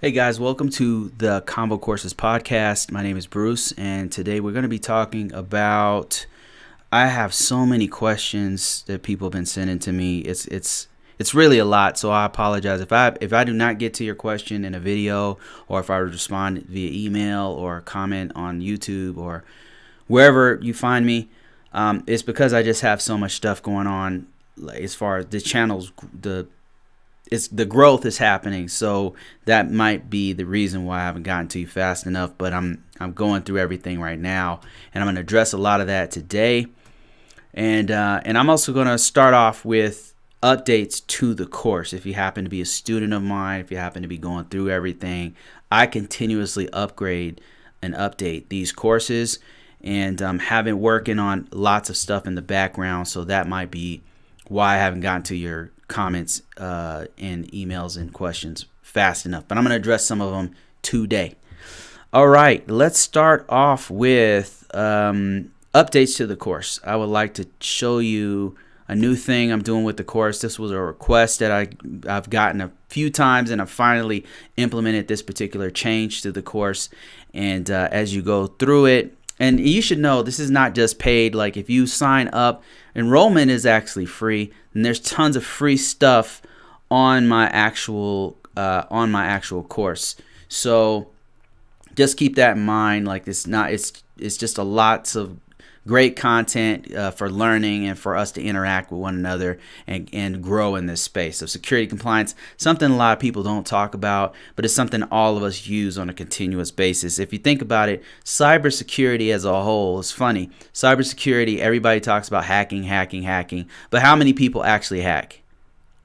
Hey guys, welcome to the Convocourses podcast. My name is Bruce, and today we're going to be talking about. I have so many questions that people have been sending to me. It's really a lot, so I apologize if I do not get to your question in a video, or if I respond via email or comment on YouTube or wherever you find me. It's because I just have so much stuff going on, like, as far as the channels, the growth is happening, so that might be the reason why I haven't gotten to you fast enough. But I'm going through everything right now, and I'm going to address a lot of that today. And I'm also going to start off with updates to the course. If you happen to be a student of mine, if you happen to be going through everything, I continuously upgrade and update these courses, and have been working on lots of stuff in the background. So that might be why I haven't gotten to your comments and emails and questions fast enough, but I'm going to address some of them today. All right, let's start off with updates to the course. I would like to show you a new thing I'm doing with the course. This was a request that I've gotten a few times, and I've finally implemented this particular change to the course. And as you go through it, and you should know, this is not just paid. Like, if you sign up, enrollment is actually free, and there's tons of free stuff on my actual course. So just keep that in mind. Like, it's just a lots of great content for learning and for us to interact with one another and grow in this space. So security compliance, something a lot of people don't talk about, but it's something all of us use on a continuous basis. If you think about it, cybersecurity as a whole is funny. Cybersecurity, everybody talks about hacking, but how many people actually hack?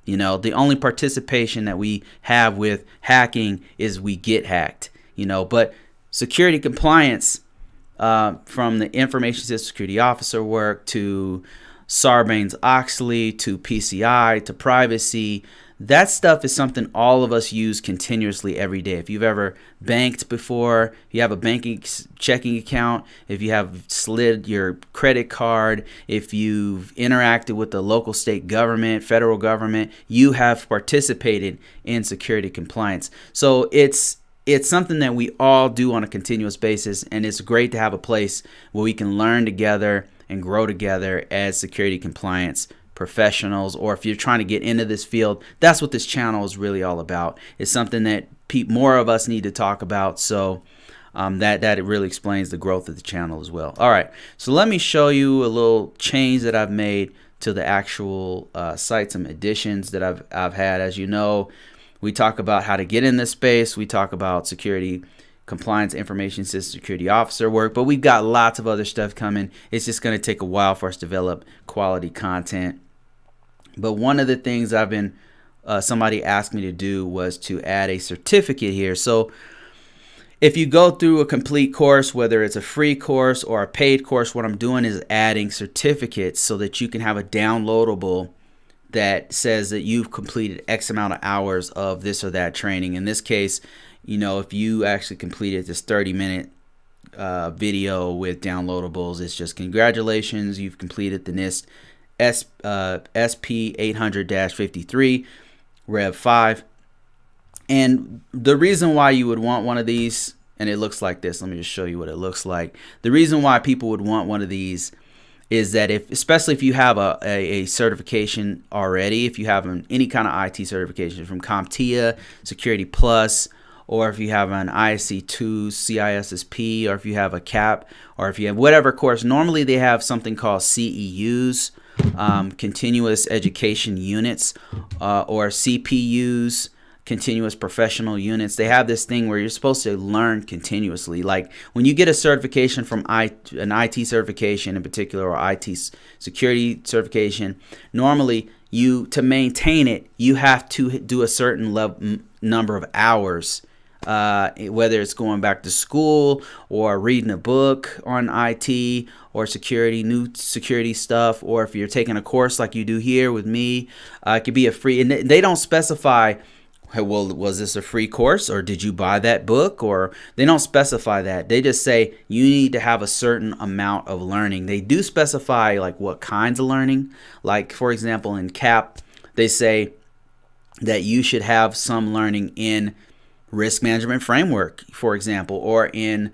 You know, the only participation that we have with hacking is we get hacked, but security compliance, from the information system security officer work to Sarbanes-Oxley to PCI to privacy, that stuff is something all of us use continuously every day. If you've ever banked before, if you have a banking checking account, if you have slid your credit card, if you've interacted with the local state government, federal government, you have participated in security compliance. So it's something that we all do on a continuous basis, and it's great to have a place where we can learn together and grow together as security compliance professionals. Or if you're trying to get into this field, that's what this channel is really all about. It's something that more of us need to talk about, so that it really explains the growth of the channel as well. All right, so let me show you a little change that I've made to the actual site, some additions that I've had. As you know, we talk about how to get in this space. We talk about security compliance, information system security officer work, but we've got lots of other stuff coming. It's just going to take a while for us to develop quality content. But one of the things somebody asked me to do was to add a certificate here. So if you go through a complete course, whether it's a free course or a paid course, what I'm doing is adding certificates so that you can have a downloadable that says that you've completed X amount of hours of this or that training. In this case, if you actually completed this 30-minute video with downloadables, it's just congratulations, you've completed the NIST SP 800-53 Rev 5. And the reason why you would want one of these, and it looks like this, let me just show you what it looks like. The reason why people would want one of these is that especially if you have a certification already, if you have any kind of IT certification from CompTIA, Security Plus, or if you have an ISC2 CISSP, or if you have a CAP, or if you have whatever course, normally they have something called CEUs, Continuous Education Units, or CPEs, Continuous Professional Units. They have this thing where you're supposed to learn continuously. Like when you get a certification from an IT certification in particular, or IT security certification, normally to maintain it, you have to do a certain number of hours, whether it's going back to school or reading a book on IT or new security stuff, or if you're taking a course like you do here with me, it could be a free, and they don't specify, well, was this a free course, or did you buy that book? Or they don't specify that. They just say you need to have a certain amount of learning. They do specify like what kinds of learning. Like, for example, in CAP, they say that you should have some learning in risk management framework, for example, or in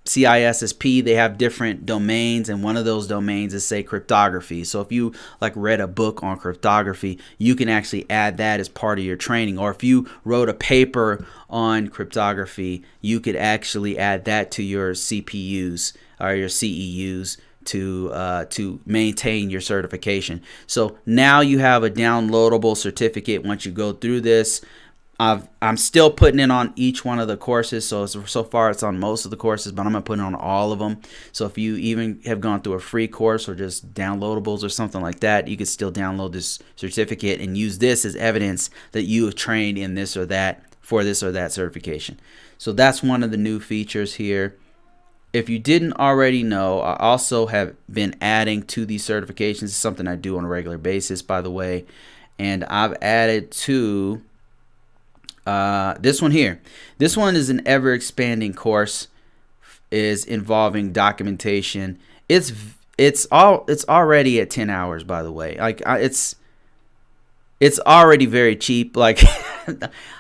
CISSP, they have different domains, and one of those domains is, say, cryptography. So if you like read a book on cryptography, you can actually add that as part of your training. Or if you wrote a paper on cryptography, you could actually add that to your CPUs or your CEUs to maintain your certification. So now you have a downloadable certificate once you go through this. I'm still putting it on each one of the courses. So far it's on most of the courses, but I'm going to put it on all of them. So if you even have gone through a free course or just downloadables or something like that, you could still download this certificate and use this as evidence that you have trained in this or that for this or that certification. So that's one of the new features here. If you didn't already know, I also have been adding to these certifications. It's something I do on a regular basis, by the way. And I've added to this one here. This one is an ever-expanding course, is involving documentation. It's already at 10 hours, by the way. Like it's already very cheap. Like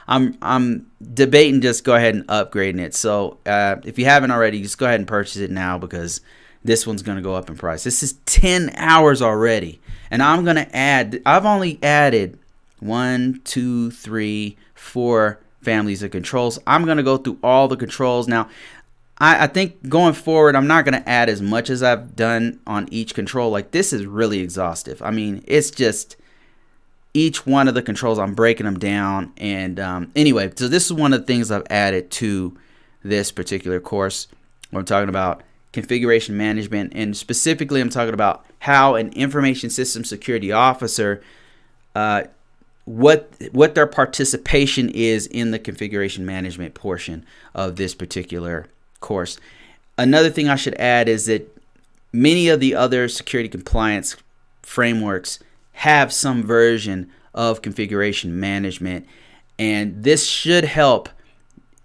I'm debating just go ahead and upgrading it. So if you haven't already, just go ahead and purchase it now, because this one's going to go up in price. This is 10 hours already, and I'm going to add. I've only added 1, 2, 3, 4 families of controls. I'm going to go through all the controls. Now, I think going forward, I'm not going to add as much as I've done on each control. Like, this is really exhaustive. I mean, it's just each one of the controls, I'm breaking them down. And anyway, so this is one of the things I've added to this particular course. I'm talking about configuration management, and specifically I'm talking about how an information system security officer what their participation is in the configuration management portion of this particular course. Another thing I should add is that many of the other security compliance frameworks have some version of configuration management, and this should help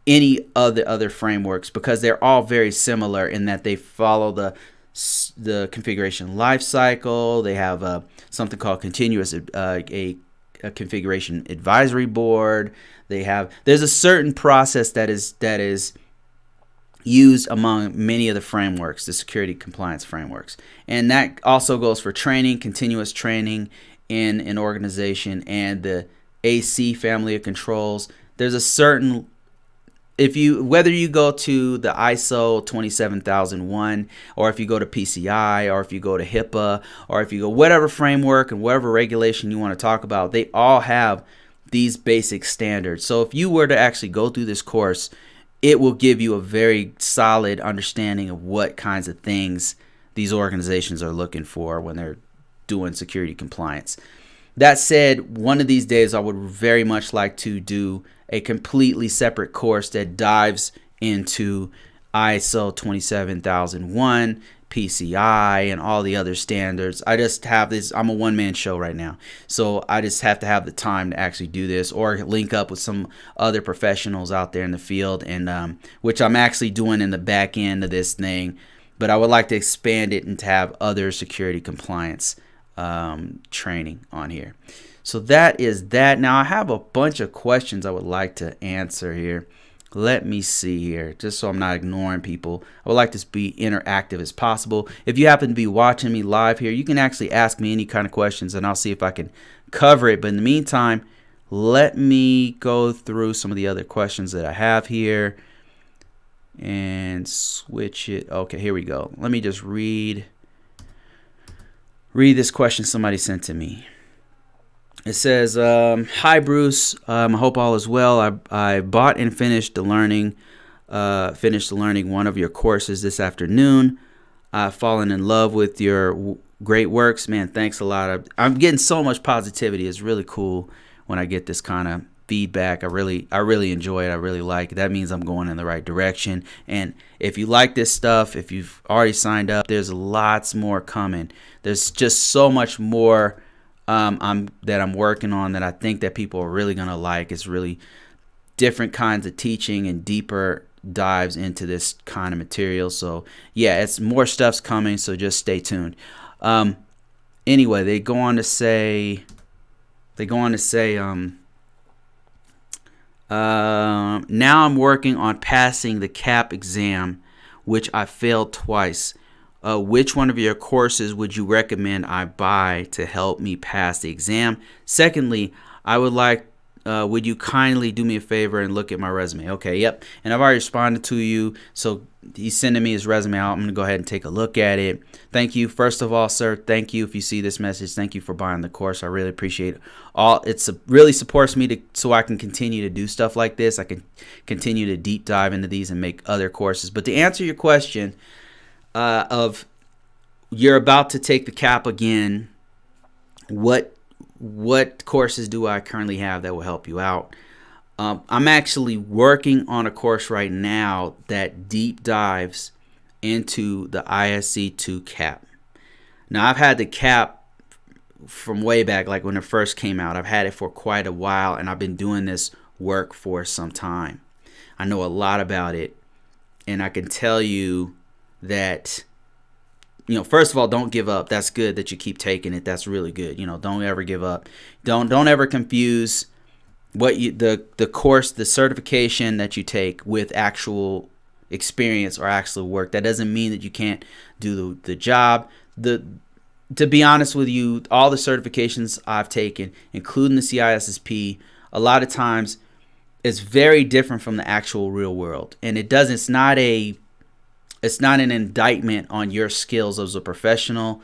any of the other frameworks, because they're all very similar in that they follow the configuration lifecycle. They have something called Continuous, a configuration advisory board. There's a certain process that is used among many of the frameworks, the security compliance frameworks, and that also goes for training, continuous training in an organization, and the AC family of controls. There's a certain, whether you go to the ISO 27001, or if you go to PCI, or if you go to HIPAA, or if you go whatever framework and whatever regulation you want to talk about, they all have these basic standards. So if you were to actually go through this course, it will give you a very solid understanding of what kinds of things these organizations are looking for when they're doing security compliance. That said, one of these days I would very much like to do a completely separate course that dives into ISO 27001, PCI, and all the other standards. I just have this, I'm a one-man show right now, so I just have to have the time to actually do this, or link up with some other professionals out there in the field, and which I'm actually doing in the back end of this thing, but I would like to expand it and to have other security compliance training on here. So that is that. Now I have a bunch of questions I would like to answer here. Let me see here, just so I'm not ignoring people. I would like to be interactive as possible. If you happen to be watching me live here, you can actually ask me any kind of questions, and I'll see if I can cover it. But in the meantime, let me go through some of the other questions that I have here and switch it. Okay, here we go. Let me just read this question somebody sent to me. It says, "Hi Bruce, I hope all is well. I bought and finished the learning one of your courses this afternoon. I've fallen in love with your great works, man. Thanks a lot. I'm getting so much positivity. It's really cool when I get this kind of feedback. I really enjoy it. I really like it. That means I'm going in the right direction. And if you like this stuff, if you've already signed up, there's lots more coming. There's just so much more." That I'm working on that I think that people are really going to like. It's really different kinds of teaching and deeper dives into this kind of material. So yeah, it's more stuff's coming, so just stay tuned. Anyway, they go on to say Now I'm working on passing the CAP exam, which I failed twice. Which one of your courses would you recommend I buy to help me pass the exam? Secondly, would you kindly do me a favor and look at my resume? Okay, yep. And I've already responded to you. So he's sending me his resume out. I'm going to go ahead and take a look at it. Thank you. First of all, sir, thank you. If you see this message, thank you for buying the course. I really appreciate it. It really supports me so I can continue to do stuff like this. I can continue to deep dive into these and make other courses. But to answer your question of you're about to take the CAP again, what courses do I currently have that will help you out? I'm actually working on a course right now that deep dives into the ISC2 CAP. Now, I've had the CAP from way back, like when it first came out. I've had it for quite a while, and I've been doing this work for some time. I know a lot about it, and I can tell you that, first of all, don't give up. That's good that you keep taking it. That's really good. Don't ever give up. Don't ever confuse the course, the certification that you take with actual experience or actual work. That doesn't mean that you can't do the job. To be honest with you, all the certifications I've taken, including the CISSP, a lot of times it's very different from the actual real world, and it's not an indictment on your skills as a professional.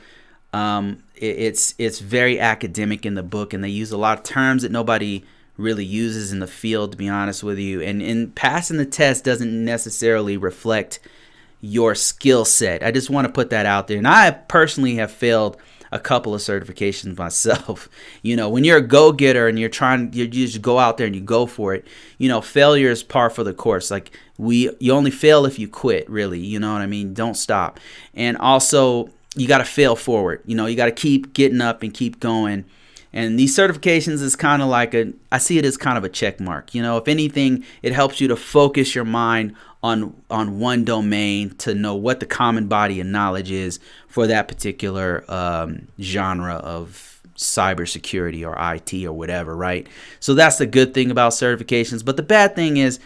It's very academic in the book, and they use a lot of terms that nobody really uses in the field, to be honest with you. And passing the test doesn't necessarily reflect your skill set. I just want to put that out there. And I personally have failed a couple of certifications myself. When you're a go-getter and you just go out there and you go for it, failure is par for the course. Like you only fail if you quit, really. You know what I mean? Don't stop. And also, you got to fail forward. You got to keep getting up and keep going. And these certifications is kind of like I see it as kind of a check mark. If anything, it helps you to focus your mind on one domain to know what the common body of knowledge is for that particular genre of cybersecurity or IT or whatever, right? So that's the good thing about certifications. But the bad thing is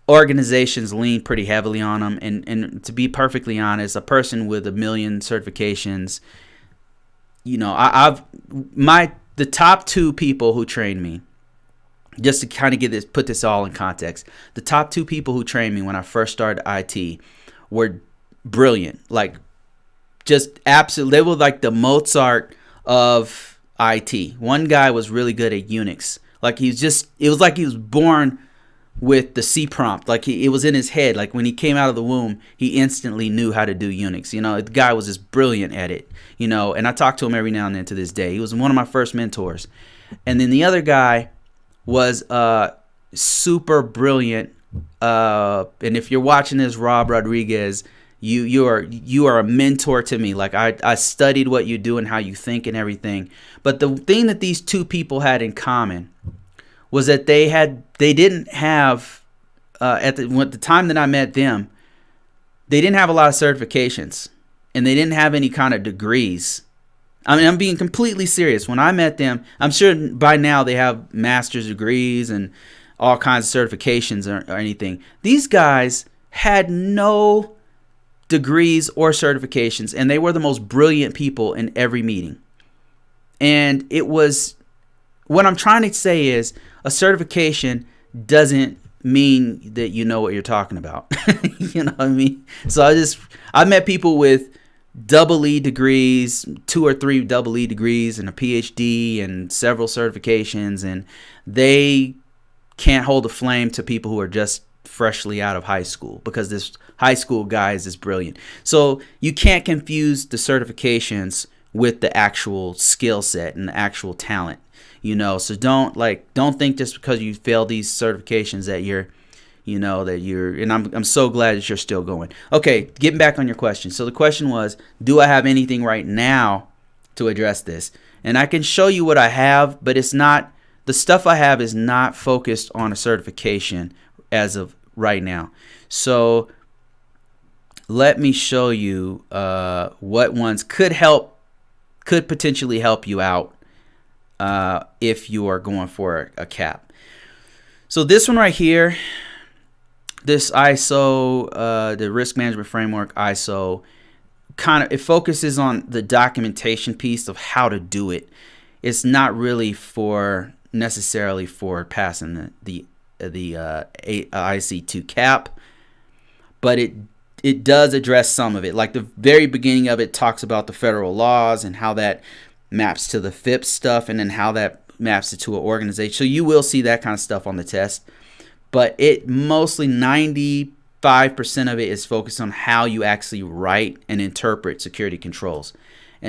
organizations lean pretty heavily on them. And to be perfectly honest, a person with 1 million certifications, the top 2 people who trained me, just to kind of put this all in context, the top 2 people who trained me when I first started IT were brilliant. Like, just absolutely, they were like the Mozart of IT. One guy was really good at Unix. Like, it was like he was born with the C prompt. Like, it was in his head. Like, when he came out of the womb, he instantly knew how to do Unix. The guy was just brilliant at it. And I talk to him every now and then to this day. He was one of my first mentors. And then the other guy was super brilliant. And if you're watching this, Rob Rodriguez, you are a mentor to me. Like, I studied what you do and how you think and everything. But the thing that these 2 people had in common was that they didn't have at the time that I met them, they didn't have a lot of certifications, and they didn't have any kind of degrees. I mean, I'm being completely serious. When I met them, I'm sure by now they have master's degrees and all kinds of certifications or anything. These guys had no degrees or certifications, and they were the most brilliant people in every meeting. And what I'm trying to say is, a certification doesn't mean that you know what you're talking about. You know what I mean? So I met people with double E degrees, 2 or 3 double E degrees, and a PhD and several certifications, and they can't hold a flame to people who are just freshly out of high school, because this high school guy is brilliant. So you can't confuse the certifications with the actual skill set and the actual talent. So don't think just because you fail these certifications that and I'm so glad that you're still going. Okay, getting back on your question. So the question was, do I have anything right now to address this? And I can show you what I have, but the stuff I have is not focused on a certification as of right now. So let me show you what ones could potentially help you out if you are going for a CAP. So this one right here, this ISO, the risk management framework ISO, it focuses on the documentation piece of how to do it. It's not really necessarily for passing the ISC2 CAP, but it does address some of it. Like the very beginning of it talks about the federal laws and how that maps to the FIPS stuff, and then how that maps it to an organization. So you will see that kind of stuff on the test, but it mostly 95% of it is focused on how you actually write and interpret security controls,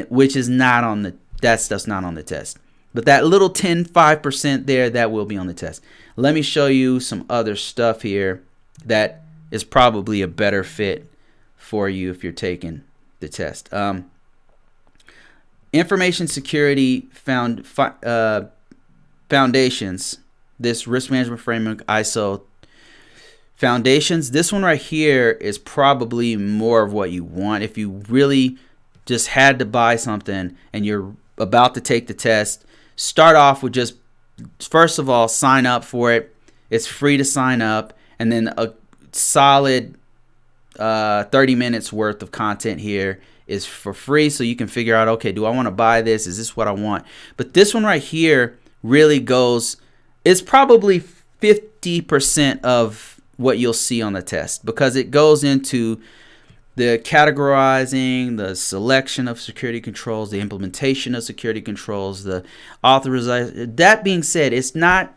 which is not on that stuff's not on the test. But that little 5% there, that will be on the test. Let me show you some other stuff here that is probably a better fit for you if you're taking the test. Information security foundations. This risk management framework ISO foundations. This one right here is probably more of what you want if you really just had to buy something and you're about to take the test. Start off with just, first of all, sign up for it. It's free to sign up, and then a solid 30 minutes worth of content here is for free, so you can figure out, okay, do I want to buy this? Is this what I want? But this one right here really goes, it's probably 50% of what you'll see on the test, because it goes into the categorizing, the selection of security controls, the implementation of security controls, the authorization. That being said, it's not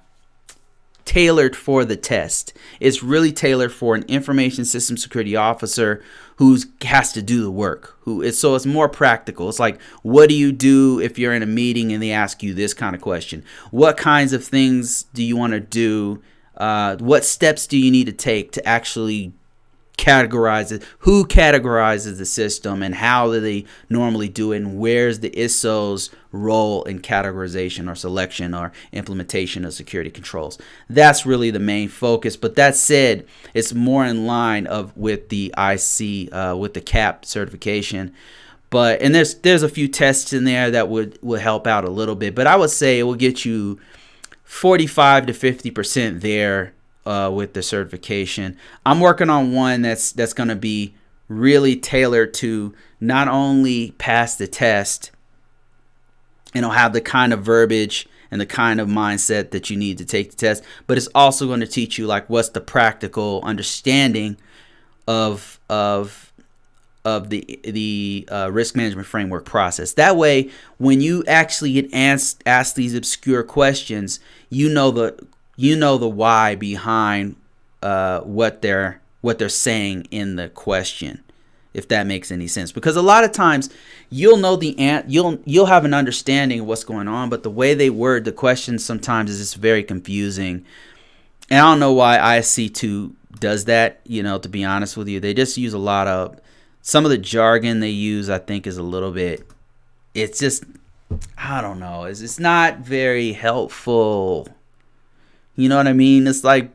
tailored for the test. It's really tailored for an information system security officer who has to do the work. So it's more practical. It's like, what do you do if you're in a meeting and they ask you this kind of question? What kinds of things do you want to do? What steps do you need to take to actually categorize it? Who categorizes the system, and how do they normally do it, and where's the ISSO's role in categorization or selection or implementation of security controls? That's really the main focus. But that said, it's more in line with the IC with the CAP certification. And there's a few tests in there that would help out a little bit, but I would say it will get you 45 to 50% there with the certification. I'm working on one that's going to be really tailored to not only pass the test, and it'll have the kind of verbiage and the kind of mindset that you need to take the test, but it's also going to teach you like what's the practical understanding of the risk management framework process. That way, when you actually get asked these obscure questions, you know the why behind what they're saying in the question, if that makes any sense. Because a lot of times you'll know you'll have an understanding of what's going on, but the way they word the questions sometimes is just very confusing. And I don't know why ISC2 does that, to be honest with you. They just use some of the jargon they use, I think, is a little bit, it's just, I don't know, it's not very helpful. You know what I mean? It's like,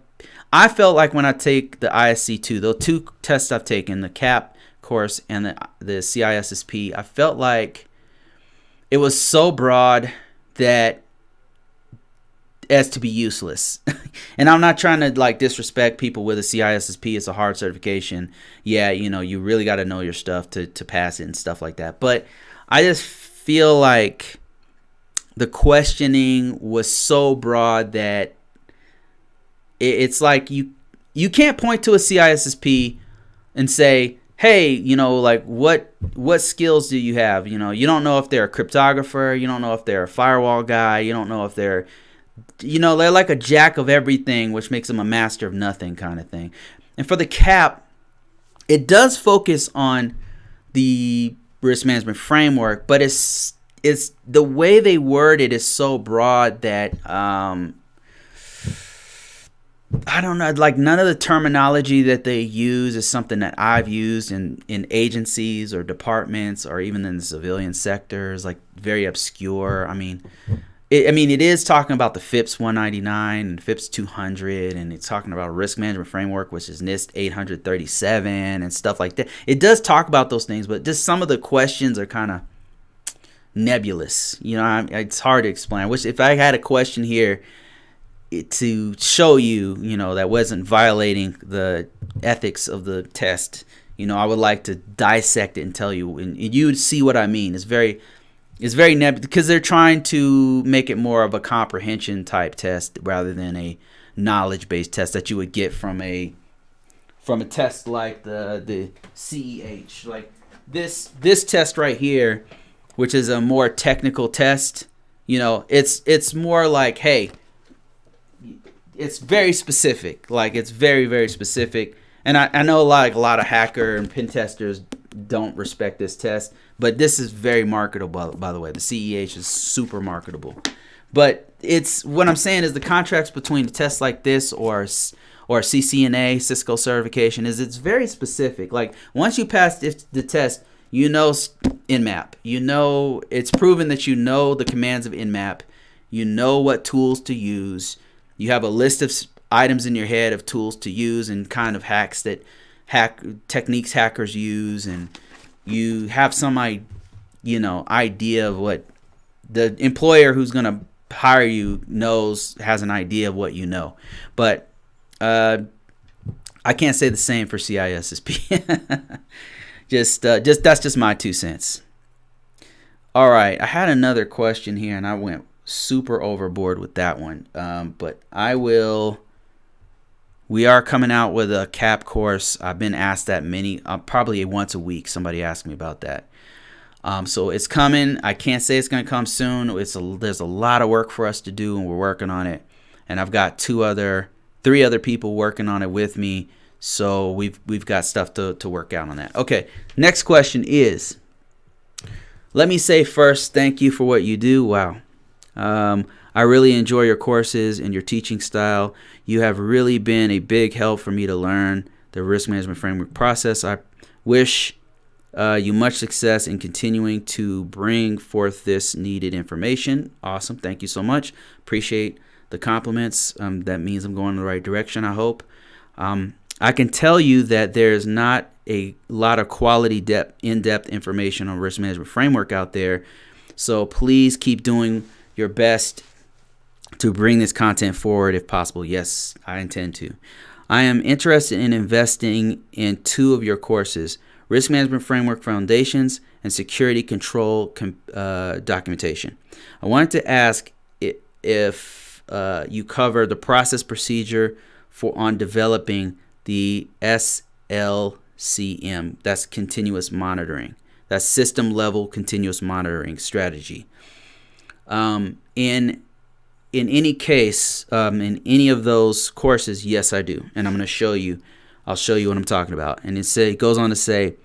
I felt like when I take the ISC2, the two tests I've taken, the CAP course and the CISSP, I felt like it was so broad that as to be useless. And I'm not trying to like disrespect people with a CISSP. It's a hard certification. Yeah, you really got to know your stuff to pass it and stuff like that. But I just feel like the questioning was so broad that it's like you can't point to a CISSP and say, hey, like what skills do you have? You don't know if they're a cryptographer. You don't know if they're a firewall guy. You don't know if they're like a jack of everything, which makes them a master of nothing kind of thing. And for the CAP, it does focus on the risk management framework, but it's the way they word it is so broad that I don't know, like none of the terminology that they use is something that I've used in agencies or departments or even in the civilian sector. It's like very obscure. I mean, it is talking about the FIPS 199 and FIPS 200, and it's talking about a risk management framework, which is NIST 837 and stuff like that. It does talk about those things, but just some of the questions are kind of nebulous. It's hard to explain. I wish if I had a question here, to show you, that wasn't violating the ethics of the test. I would like to dissect it and tell you, and you would see what I mean. It's very nebulous because they're trying to make it more of a comprehension type test rather than a knowledge-based test that you would get from a test like the CEH. Like this test right here, which is a more technical test. It's more like, hey, it's very specific. Like, it's very, very specific. And I know a lot of hacker and pen testers don't respect this test, but this is very marketable, by the way. The CEH is super marketable. But what I'm saying is the contracts between a test like this or CCNA, Cisco certification, it's very specific. Like, once you pass the test, Nmap. It's proven that the commands of Nmap. You know what tools to use. You have a list of items in your head of tools to use and kind of techniques hackers use, and you have some idea of what the employer who's going to hire you has an idea of what you know. But I can't say the same for CISSP. That's just my 2 cents. All right, I had another question here, and I went super overboard with that one. But we are coming out with a CAP course. I've been asked that probably once a week. Somebody asked me about that. So it's coming. I can't say it's going to come soon. There's a lot of work for us to do, and we're working on it. And I've got 3 other people working on it with me. So we've got stuff to work out on that. Okay, next question is, let me say first, thank you for what you do. Wow. I really enjoy your courses and your teaching style. You have really been a big help for me to learn the risk management framework process. I wish you much success in continuing to bring forth this needed information. Awesome. Thank you so much. Appreciate the compliments. That means I'm going in the right direction, I hope. I can tell you that there's not a lot of quality in-depth information on risk management framework out there. So please keep doing your best to bring this content forward if possible. Yes, I intend to. I am interested in investing in 2 of your courses, Risk Management Framework Foundations and Security Control Documentation. I wanted to ask if you cover the process procedure on developing the SLCM, that's continuous monitoring, that's system level continuous monitoring strategy. In any case, in any of those courses, yes, I do. And I'm going to show you. I'll show you what I'm talking about. And it goes on to say,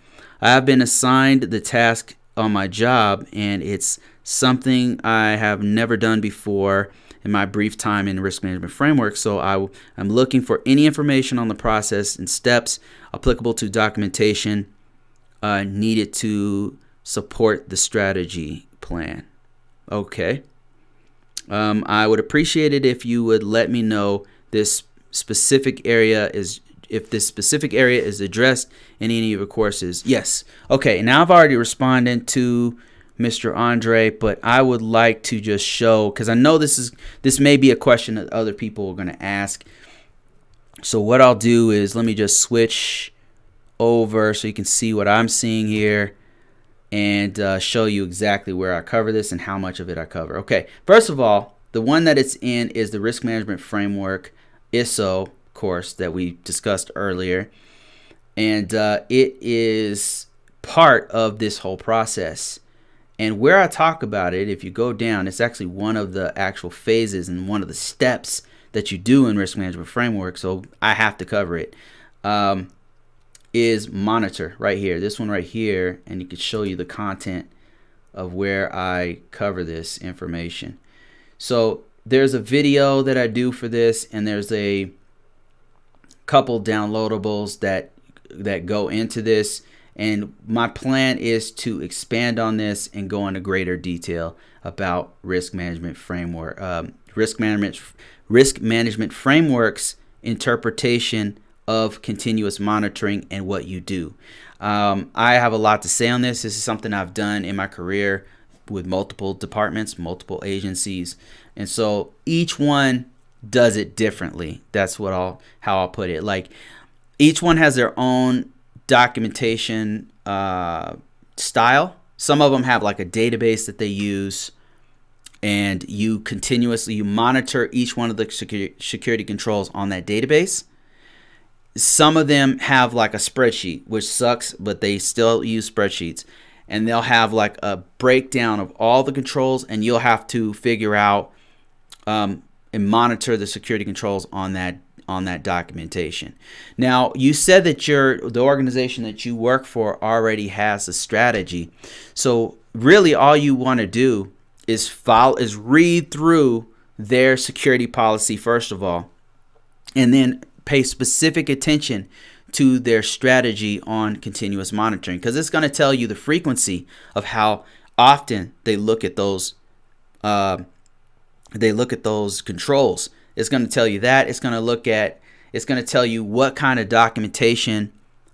I have been assigned the task on my job, and it's something I have never done before in my brief time in risk management framework. So I'm looking for any information on the process and steps applicable to documentation needed to support the strategy plan. Okay. I would appreciate it if you would let me know if this specific area is addressed in any of your courses. Yes. Okay. Now I've already responded to Mr. Andre, but I would like to just show, because I know this may be a question that other people are going to ask. So what I'll do is let me just switch over so you can see what I'm seeing here, and show you exactly where I cover this and how much of it I cover. Okay, first of all, the one that it's in is the Risk Management Framework ISSO course that we discussed earlier, and it is part of this whole process. And where I talk about it, if you go down, it's actually one of the actual phases and one of the steps that you do in Risk Management Framework, so I have to cover it. Is monitor right here, this one right here, and it can show you the content of where I cover this information. So there's a video that I do for this, and there's a couple downloadables that go into this, and my plan is to expand on this and go into greater detail about risk management framework, risk management frameworks, interpretation of continuous monitoring, and what you do. I have a lot to say on this. This is something I've done in my career with multiple departments, multiple agencies, and so each one does it differently. That's how I'll put it. Like, each one has their own documentation style. Some of them have like a database that they use, and you monitor each one of the security controls on that database. Some of them have like a spreadsheet, which sucks, but they still use spreadsheets. And they'll have like a breakdown of all the controls, and you'll have to figure out and monitor the security controls on that documentation. Now, you said that the organization that you work for already has a strategy. So really all you want to do is read through their security policy first of all, and then pay specific attention to their strategy on continuous monitoring, because it's going to tell you the frequency of how often they look at those controls. It's going to tell you that. It's going to tell you what kind of documentation,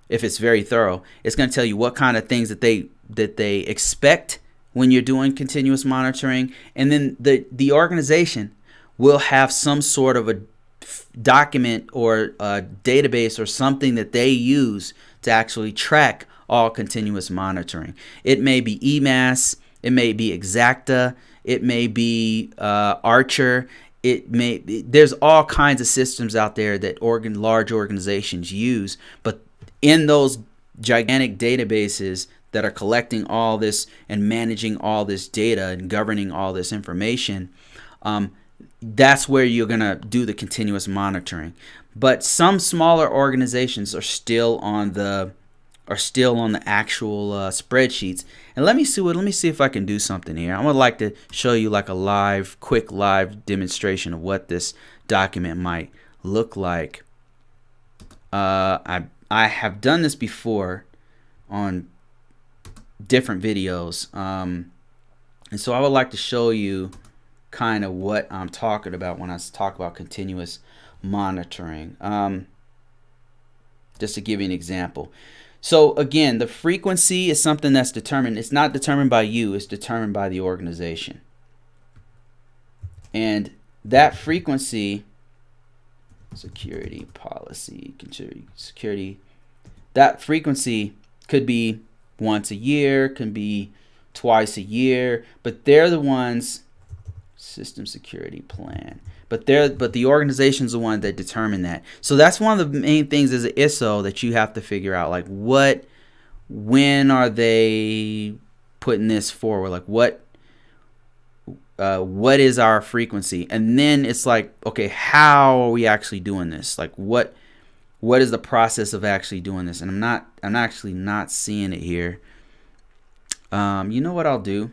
if it's very thorough. It's going to tell you what kind of things that they expect when you're doing continuous monitoring, and then the organization will have some sort of a document or a database or something that they use to actually track all continuous monitoring. It may be EMAS, it may be Exacta, it may be Archer. There's all kinds of systems out there that large organizations use, but in those gigantic databases that are collecting all this and managing all this data and governing all this information, that's where you're going to do the continuous monitoring. But some smaller organizations are still on the actual spreadsheets. And let me see if I can do something here. I would like to show you like a quick live demonstration of what this document might look like. I have done this before on different videos, and so I would like to show you kind of what I'm talking about when I talk about continuous monitoring. Just to give you an example. So again, the frequency is something that's determined. It's not determined by you, it's determined by the organization. And that frequency, security policy, security, that frequency could be once a year, can be twice a year, but they're the ones, system security plan, but the organization's the one that determine that. So that's one of the main things as an ISSO that you have to figure out, like when are they putting this forward, like what is our frequency, and then it's like, okay, how are we actually doing this? Like what is the process of actually doing this? And I'm actually not seeing it here. You know what I'll do?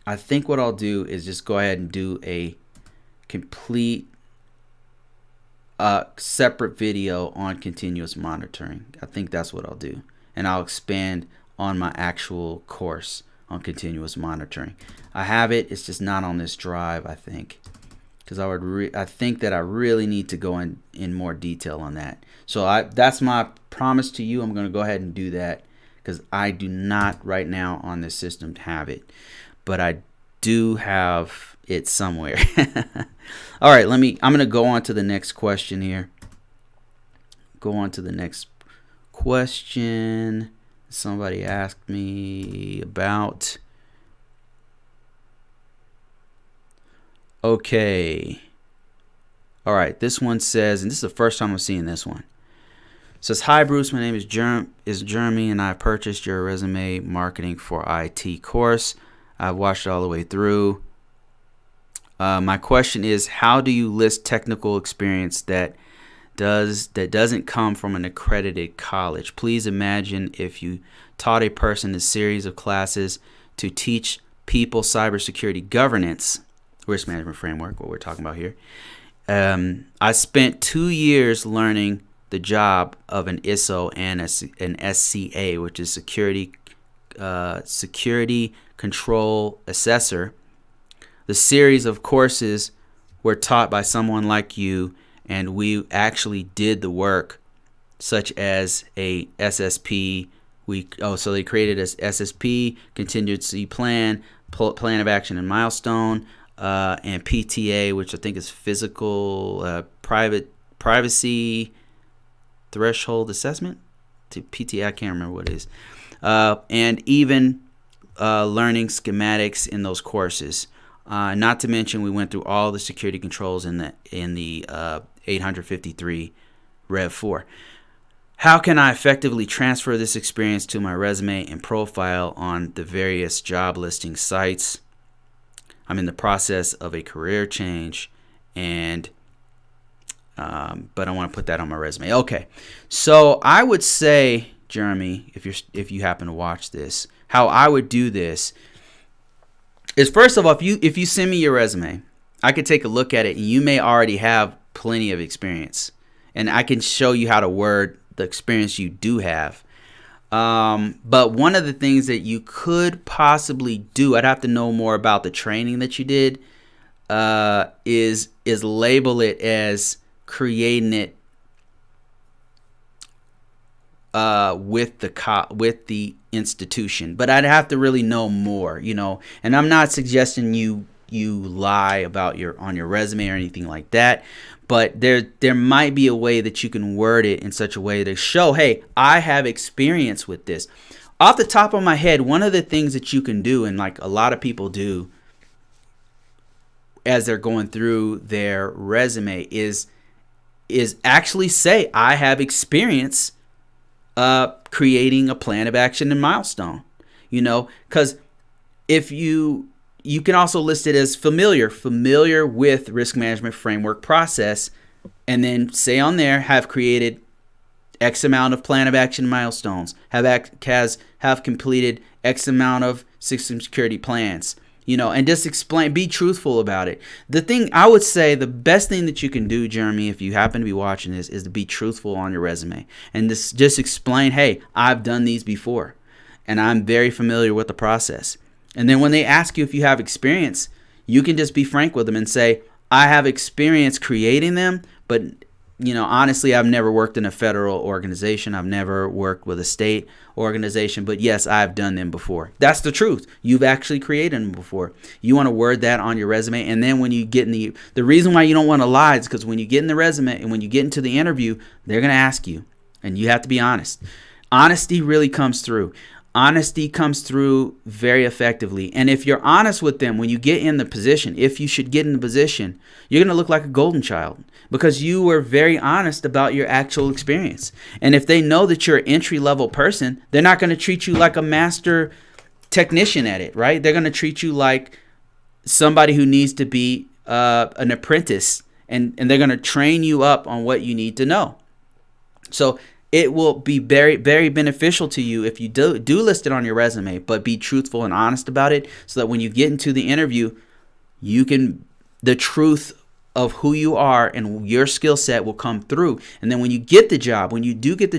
I think what I'll do is just go ahead and do a complete separate video on continuous monitoring. I think that's what I'll do, and I'll expand on my actual course on continuous monitoring. I have it, it's just not on this drive, I think, because I think that I really need to go in more detail on that. So that's my promise to you. I'm going to go ahead and do that, because I do not right now on this system have it, but I do have it somewhere. All right, I'm going to go on to the next question here. Go on to the next question. Somebody asked me about. Okay. All right, this one says, and this is the first time I'm seeing this one. It says, "Hi Bruce, my name is Jeremy, and I purchased your resume marketing for IT course. I've watched it all the way through. My question is, how do you list technical experience that doesn't come from an accredited college? Please imagine if you taught a person a series of classes to teach people cybersecurity governance, risk management framework, what we're talking about here. I spent 2 years learning the job of an ISSO and an SCA, which is Security Control Assessor. The series of courses were taught by someone like you, and we actually did the work, such as a SSP. So they created a SSP, contingency plan, plan of action and milestone, and PTA, which I think is physical privacy threshold assessment. To PTA, I can't remember what it is. And even learning schematics in those courses. Not to mention, we went through all the security controls in the 853 Rev 4. How can I effectively transfer this experience to my resume and profile on the various job listing sites? I'm in the process of a career change, and but I want to put that on my resume. Okay, so I would say, Jeremy, if you happen to watch this, how I would do this is, first of all, if you send me your resume, I could take a look at it, and you may already have plenty of experience, and I can show you how to word the experience you do have. But one of the things that you could possibly do, I'd have to know more about the training that you did, is label it as creating it with the institution. But I'd have to really know more, and I'm not suggesting you lie about on your resume or anything like that. But there might be a way that you can word it in such a way to show, hey, I have experience with this. Off the top of my head, one of the things that you can do, and like a lot of people do as they're going through their resume, is actually say, I have experience creating a plan of action and milestone. Because if you can also list it as familiar with risk management framework process, and then say on there, have created X amount of plan of action milestones, have completed X amount of system security plans, and just explain, be truthful about it. The thing I would say, the best thing that you can do, Jeremy, if you happen to be watching this, is to be truthful on your resume and just explain, hey, I've done these before and I'm very familiar with the process. And then when they ask you if you have experience, you can just be frank with them and say, I have experience creating them, but honestly, I've never worked in a federal organization. I've never worked with a state organization, but yes, I've done them before. That's the truth. You've actually created them before. You want to word that on your resume. And then when you get in the reason why you don't want to lie is because when you get in the resume and when you get into the interview, they're going to ask you, and you have to be honest. Honesty really comes through. Honesty comes through very effectively. And if you're honest with them when you get in the position, if you should get in the position, you're going to look like a golden child because you were very honest about your actual experience. And if they know that you're an entry-level person, they're not going to treat you like a master technician at it, right? They're going to treat you like somebody who needs to be an apprentice, and they're going to train you up on what you need to know. So it will be very, very beneficial to you if you do list it on your resume, but be truthful and honest about it so that when you get into the interview, the truth of who you are and your skill set will come through. And then when you do get the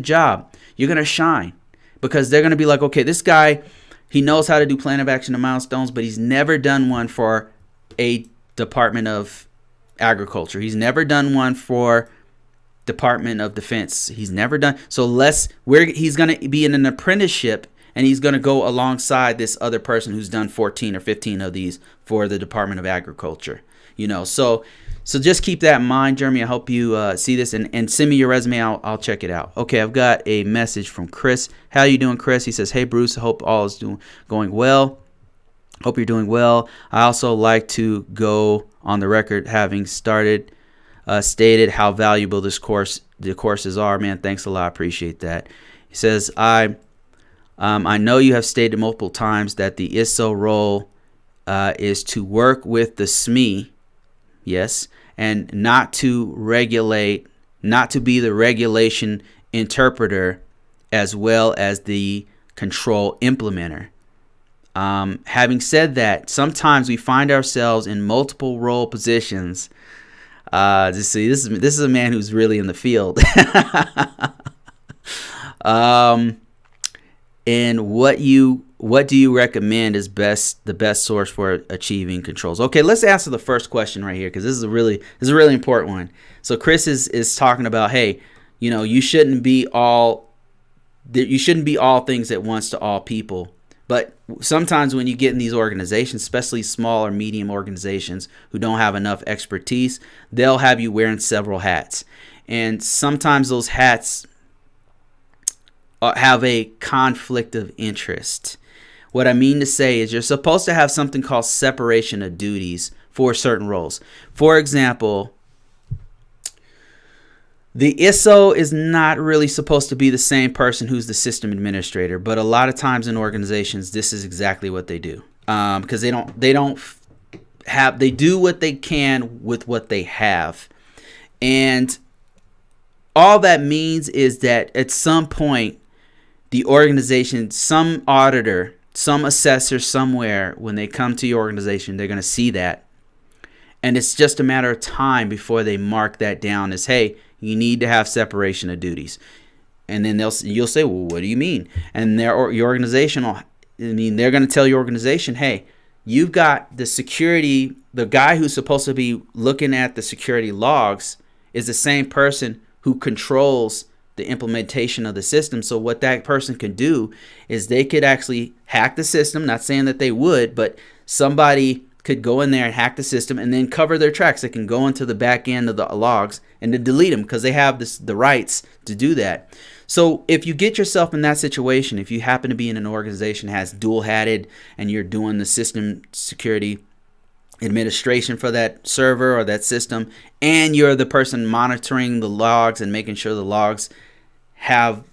job, you're going to shine because they're going to be like, okay, this guy, he knows how to do plan of action and milestones, but he's never done one for a Department of Agriculture. He's never done one for Department of Defense. He's never done. So he's going to be in an apprenticeship, and he's going to go alongside this other person who's done 14 or 15 of these for the Department of Agriculture. So just keep that in mind, Jeremy. I hope you see this and send me your resume. I'll check it out. Okay, I've got a message from Chris. How you doing, Chris? He says, hey, Bruce, I hope all is going well. Hope you're doing well. I also like to go on the record having stated how valuable the courses are. Man, thanks a lot. Appreciate that. He says, I know you have stated multiple times that the ISSO role is to work with the SME, yes, and not to be the regulation interpreter as well as the control implementer. Having said that, sometimes we find ourselves in multiple role positions. This is a man who's really in the field. And what do you recommend is the best source for achieving controls? Okay, let's answer the first question right here because this is a really important one. So Chris is talking about, hey, you shouldn't be all things at once to all people, But sometimes when you get in these organizations, especially small or medium organizations who don't have enough expertise, they'll have you wearing several hats. And sometimes those hats have a conflict of interest. What I mean to say is you're supposed to have something called separation of duties for certain roles. For example, the ISSO is not really supposed to be the same person who's the system administrator, but a lot of times in organizations, this is exactly what they do, because they do what they can with what they have, and all that means is that at some point, the organization, some auditor, some assessor somewhere, when they come to your organization, they're going to see that, and it's just a matter of time before they mark that down as, hey, you need to have separation of duties. And then you'll say, well, what do you mean? And your organization they're going to tell your organization, hey, you've got the security, the guy who's supposed to be looking at the security logs is the same person who controls the implementation of the system. So what that person can do is they could actually hack the system, not saying that they would, but somebody could go in there and hack the system and then cover their tracks. They can go into the back end of the logs and to delete them because they have the rights to do that. So if you get yourself in that situation, if you happen to be in an organization that has dual-hatted and you're doing the system security administration for that server or that system, and you're the person monitoring the logs and making sure the logs have,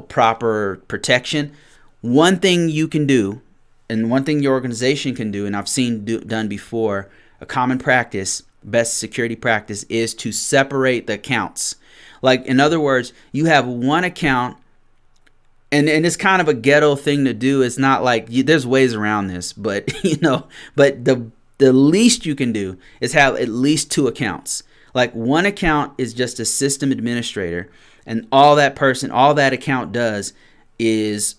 proper protection, one thing you can do, and one thing your organization can do, and I've seen done before, a common practice, best security practice, is to separate the accounts. Like, in other words, you have one account, and it's kind of a ghetto thing to do. It's not like there's ways around this, but but the least you can do is have at least two accounts. Like, one account is just a system administrator, and all that account does is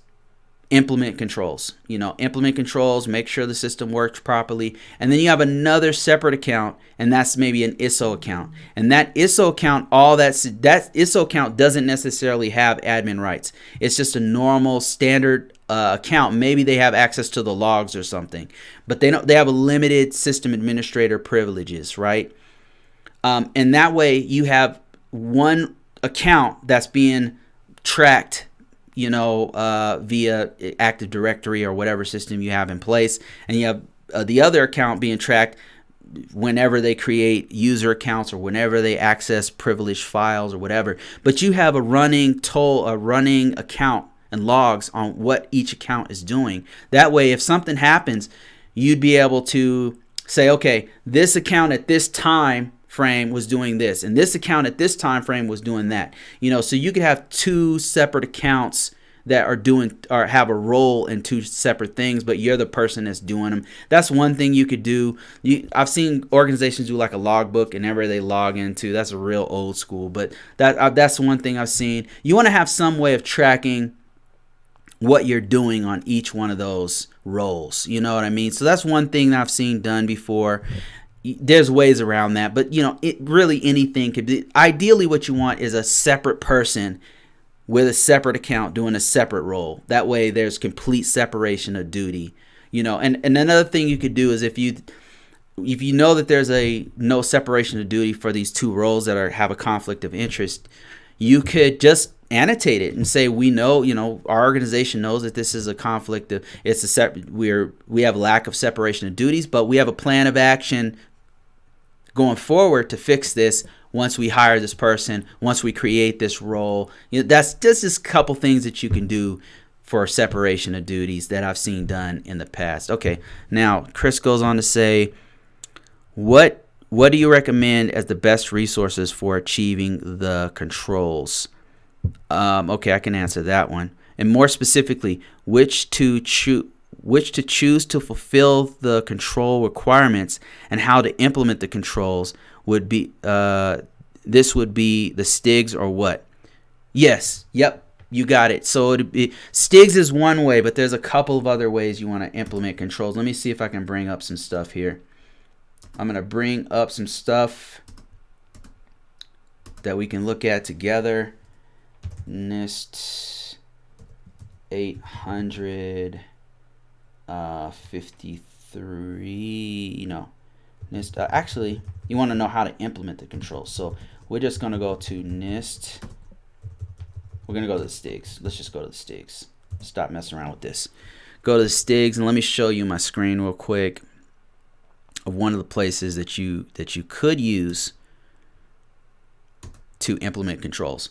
implement controls. Implement controls, make sure the system works properly. And then you have another separate account, and that's maybe an ISSO account. And that ISSO account, that ISSO account doesn't necessarily have admin rights. It's just a normal standard account. Maybe they have access to the logs or something, but they have a limited system administrator privileges, right? And that way you have one account that's being tracked via Active Directory or whatever system you have in place. And you have the other account being tracked whenever they create user accounts or whenever they access privileged files or whatever. But you have a running account and logs on what each account is doing. That way, if something happens, you'd be able to say, okay, this account at this time frame was doing this, and this account at this time frame was doing that. So you could have two separate accounts that are doing or have a role in two separate things, but you're the person that's doing them. That's one thing you could do. I've seen organizations do like a logbook, and whenever they log into, that's a real old school, but that's one thing I've seen. You want to have some way of tracking what you're doing on each one of those roles. You know what I mean? So that's one thing that I've seen done before. There's ways around that, but really anything could be. Ideally, what you want is a separate person with a separate account doing a separate role. That way there's complete separation of duty. And another thing you could do is if you know that there's no separation of duty for these two roles that have a conflict of interest, you could just annotate it and say, we know, our organization knows that this is a conflict of, we have a lack of separation of duties, but we have a plan of action going forward to fix this once we hire this person, once we create this role. That's just a couple things that you can do for separation of duties that I've seen done in the past. Okay, now Chris goes on to say, what do you recommend as the best resources for achieving the controls? Okay, I can answer that one. And more specifically, which to choose to fulfill the control requirements and how to implement the controls would be, this would be the STIGs or what? Yes. Yep. You got it. So STIGs is one way, but there's a couple of other ways you want to implement controls. Let me see if I can bring up some stuff here. I'm going to bring up some stuff that we can look at together. NIST 800 53, no, NIST, actually, you want to know how to implement the controls. So we're just going to go to NIST. We're going to go to the STIGs. Let's just go to the STIGs. Stop messing around with this. Go to the STIGs, and let me show you my screen real quick of one of the places that you could use to implement controls.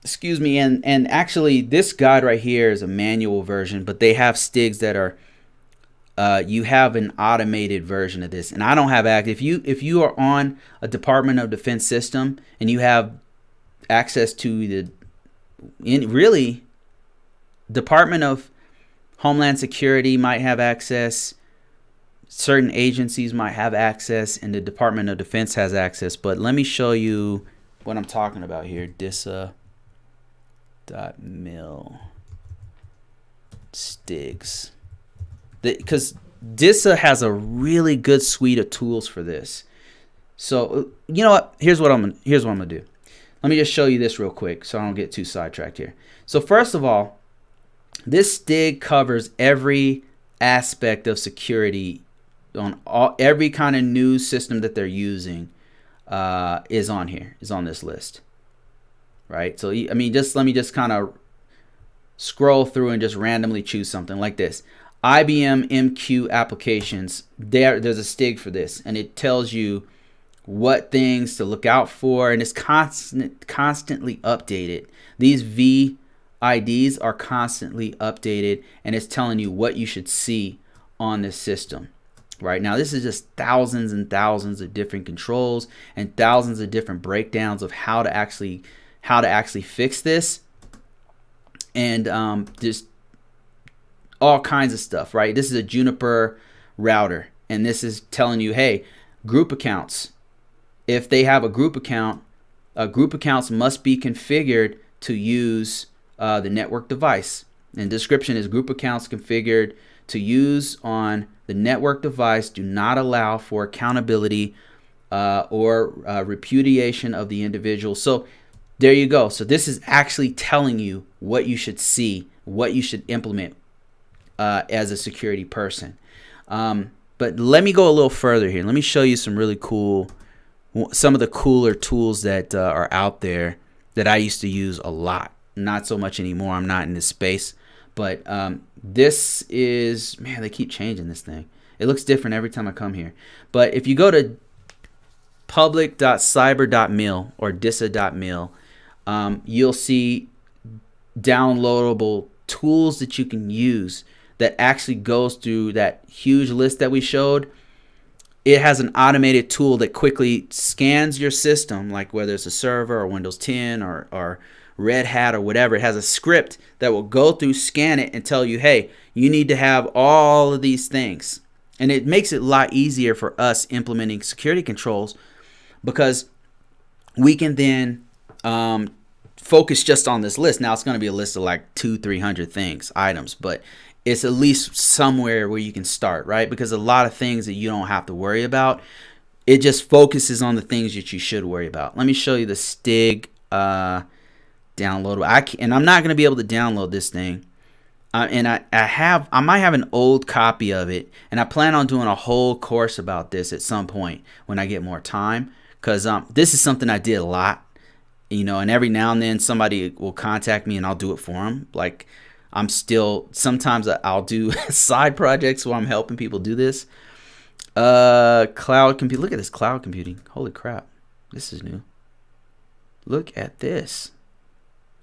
Excuse me, and actually this guide right here is a manual version, but they have STIGs that are you have an automated version of this, and I don't have access. If you are on a Department of Defense system and you have access to the really Department of Homeland Security might have access, certain agencies might have access, and the Department of Defense has access. But let me show you what I'm talking about here. DISA.mil STIGs. Because DISA has a really good suite of tools for this. So you know what? Here's what I'm gonna do. Let me just show you this real quick so I don't get too sidetracked here. So first of all, this STIG covers every aspect of security on every kind of new system that they're using. Is on here, is on this list, right? So I mean, let me just kind of scroll through and just randomly choose something like this. IBM MQ applications, there's a STIG for this, and it tells you what things to look out for, and it's constantly updated. These VIDs are constantly updated, and it's telling you what you should see on this system. Right now, this is just thousands and thousands of different controls and thousands of different breakdowns of how to actually fix this, and just all kinds of stuff. Right, this is a Juniper router, and this is telling you, hey, group accounts. If they have a group account, group accounts must be configured to use the network device. And description is group accounts configured to use on the network device do not allow for accountability or repudiation of the individual. So there you go. So this is actually telling you what you should see, what you should implement as a security person. But let me go a little further here. Let me show you some really cool, some of the cooler tools that are out there that I used to use a lot. Not so much anymore. I'm not in this space. But this is, man, they keep changing this thing. It looks different every time I come here. But if you go to public.cyber.mil or disa.mil, you'll see downloadable tools that you can use that actually goes through that huge list that we showed. It has an automated tool that quickly scans your system, like whether it's a server or Windows 10 or Red Hat or whatever. It has a script that will go through, scan it, and tell you, hey, you need to have all of these things. And it makes it a lot easier for us implementing security controls, because we can then focus just on this list. Now it's going to be a list of like 200-300 things, items, but it's at least somewhere where you can start, right? Because a lot of things that you don't have to worry about, it just focuses on the things that you should worry about. Let me show you the STIG downloadable. And I'm not going to be able to download this thing. And I might have an old copy of it, and I plan on doing a whole course about this at some point when I get more time, because this is something I did a lot, you know, and every now and then somebody will contact me and I'll do it for them. Like, sometimes I'll do side projects where I'm helping people do this. Cloud compute. Look at this cloud computing. Holy crap. This is new. Look at this.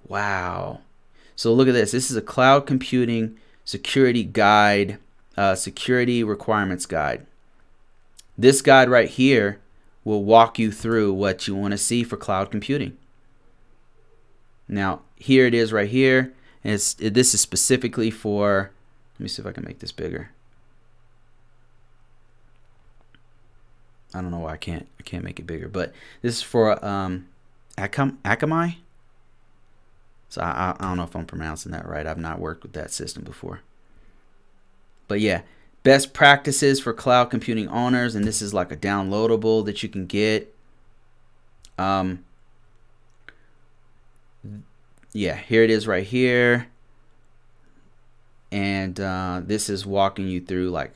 Wow. So look at this. This is a cloud computing security guide, security requirements guide. This guide right here will walk you through what you want to see for cloud computing. Now, here it is right here. And this is specifically for, let me see if I can make this bigger. I don't know why I can't make it bigger, but this is for Akamai. So I don't know if I'm pronouncing that right. I've not worked with that system before. But yeah, best practices for cloud computing owners, and this is like a downloadable that you can get. Yeah, here it is right here. And this is walking you through like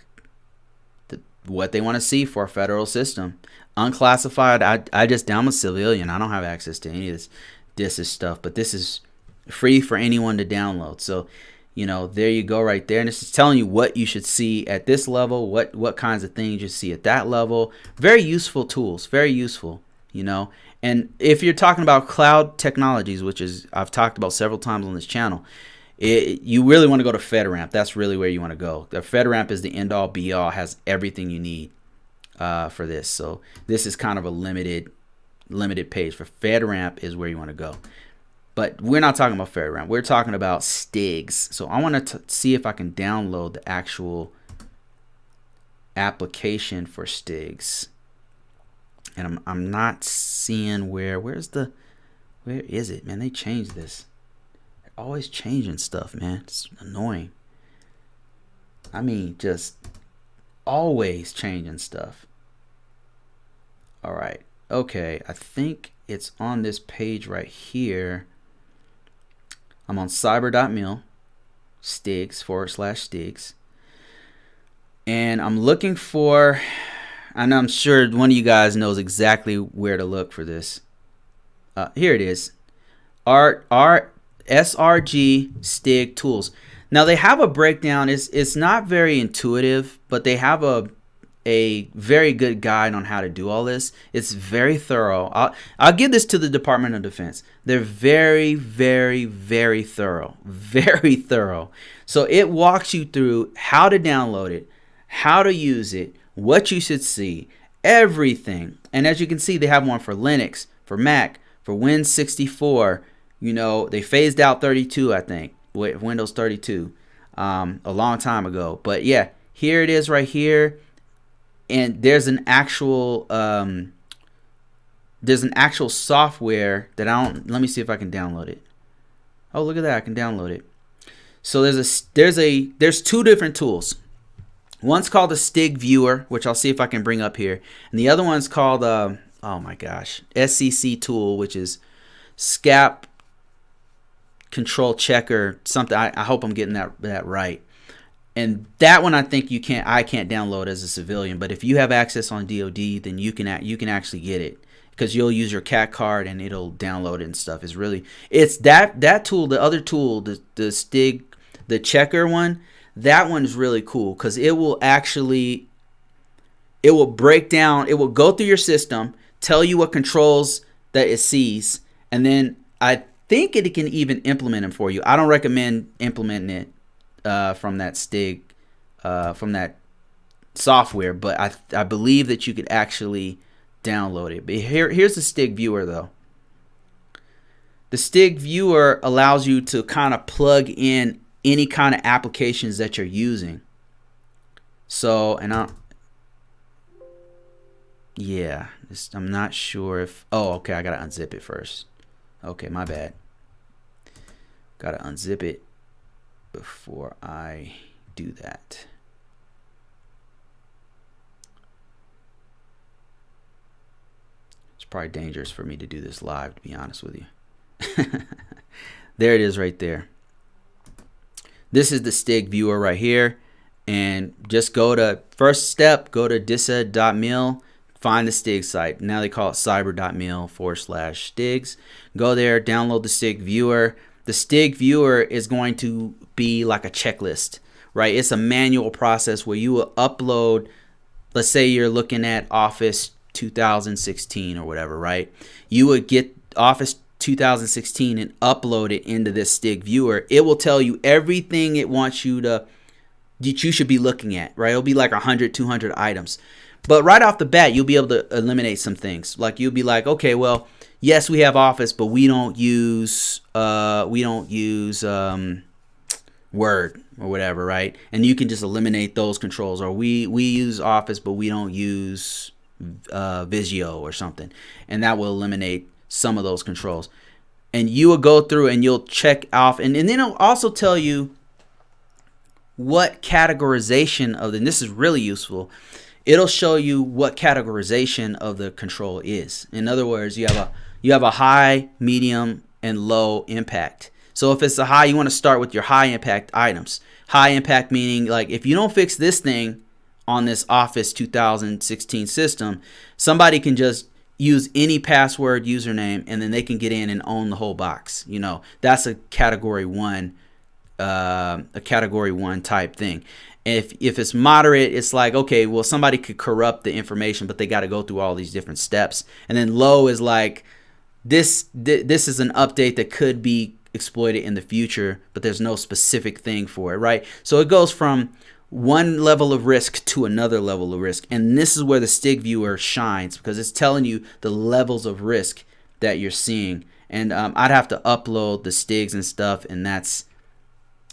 what they want to see for a federal system. Unclassified, I'm a civilian. I don't have access to any of this stuff, but this is free for anyone to download. So, there you go right there. And this is telling you what you should see at this level, what kinds of things you see at that level. Very useful tools, very useful, And if you're talking about cloud technologies, which is I've talked about several times on this channel, you really want to go to FedRAMP. That's really where you want to go. The FedRAMP is the end all be all, has everything you need for this. So this is kind of a limited page. For FedRAMP is where you want to go. But we're not talking about FedRAMP. We're talking about STIGs. So I want to see if I can download the actual application for STIGs. And I'm not seeing where is it, man? They changed this. They're always changing stuff, man. It's annoying. I mean, just always changing stuff. All right. Okay. I think it's on this page right here. I'm on cyber.mil, STIGs, /STIGs. And I'm looking for, and I'm sure one of you guys knows exactly where to look for this. Here it is. SRG STIG tools. Now they have a breakdown. It's not very intuitive, but they have a very good guide on how to do all this. It's very thorough. I'll give this to the Department of Defense. They're very, very, very thorough. Very thorough. So it walks you through how to download it, how to use it, what you should see, everything. And as you can see, they have one for Linux, for Mac, for Win 64. They phased out 32, I think, Windows 32 a long time ago. But yeah, here it is right here. And there's an actual software that let me see if I can download it. Oh, look at that, I can download it. So there's two different tools. One's called the STIG Viewer, which I'll see if I can bring up here, and the other one's called oh my gosh, SCC tool, which is SCAP Control Checker something. I hope I'm getting that right. And that one I think I can't download as a civilian, but if you have access on DoD, then you can actually get it, because you'll use your CAT card and it'll download it and stuff. It's that tool, the other tool, the STIG, the checker one. That one's really cool because it will break down, it will go through your system, tell you what controls that it sees, and then I think it can even implement them for you. I don't recommend implementing it from that STIG, from that software, but I believe that you could actually download it. But here's the STIG Viewer though. The STIG Viewer allows you to kind of plug in any kind of applications that you're using. So, and I'm not sure if, okay, I gotta unzip it first. Okay, my bad. Gotta unzip it before I do that. It's probably dangerous for me to do this live, to be honest with you. There it is right there. This is the STIG Viewer right here, and just first step, go to disa.mil, find the STIG site. Now they call it cyber.mil /STIGs. Go there, download the STIG Viewer. The STIG Viewer is going to be like a checklist, right? It's a manual process where you will upload, let's say you're looking at Office 2016 or whatever, right? You would get Office 2016 and upload it into this STIG Viewer. It will tell you everything it wants you that you should be looking at, right? It'll be like 100, 200 items. But right off the bat, you'll be able to eliminate some things. Like you'll be like, okay, well, yes, we have Office, but we don't use Word or whatever, right? And you can just eliminate those controls. Or we use Office, but we don't use Visio or something, and that will eliminate some of those controls. And you will go through and you'll check off, and then it'll also tell you what categorization of and this is really useful. It'll show you what categorization of the control is. In other words, you have a high, medium, and low impact. So if it's a high, you want to start with your high impact items. High impact meaning like if you don't fix this thing on this Office 2016 system, somebody can just use any password, username, and then they can get in and own the whole box. You know, that's a category 1 type thing. If it's moderate, it's like, okay, well, somebody could corrupt the information, but they got to go through all these different steps. And then low is like, this is an update that could be exploited in the future, but there's no specific thing for it, right? So it goes from one level of risk to another level of risk. And this is where the STIG viewer shines, because it's telling you the levels of risk that you're seeing. And I'd have to upload the STIGs and stuff, and that's,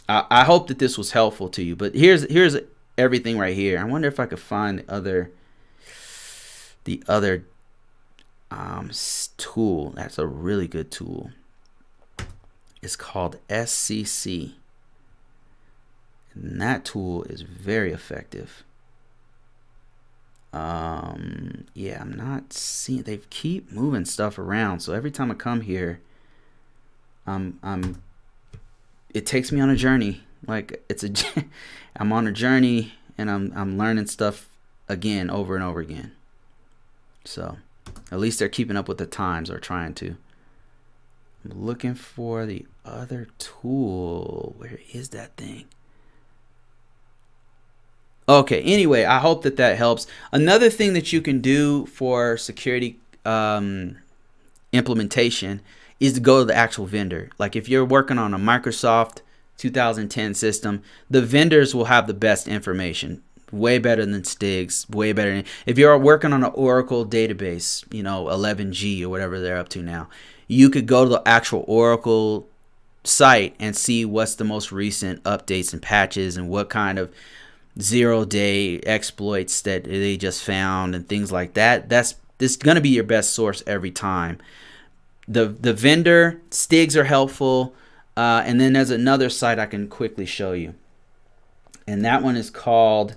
I hope that this was helpful to you. But here's everything right here. I wonder if I could find the other tool. That's a really good tool. It's called SCC. And that tool is very effective. Yeah, I'm not seeing, they keep moving stuff around. So every time I come here, it takes me on a journey. Like I'm on a journey, and I'm learning stuff again over and over again. So at least they're keeping up with the times, or trying to. I'm looking for the other tool. Where is that thing? Okay, anyway, I hope that helps. Another thing that you can do for security implementation is to go to the actual vendor. Like if you're working on a Microsoft 2010 system, the vendors will have the best information. Way better than STIGs, way better. If you're working on an Oracle database, you know, 11G or whatever they're up to now, you could go to the actual Oracle site and see what's the most recent updates and patches and what kind of zero-day exploits that they just found and things like that. This is going to be your best source every time. The vendor STIGs are helpful, and then there's another site I can quickly show you, and that one is called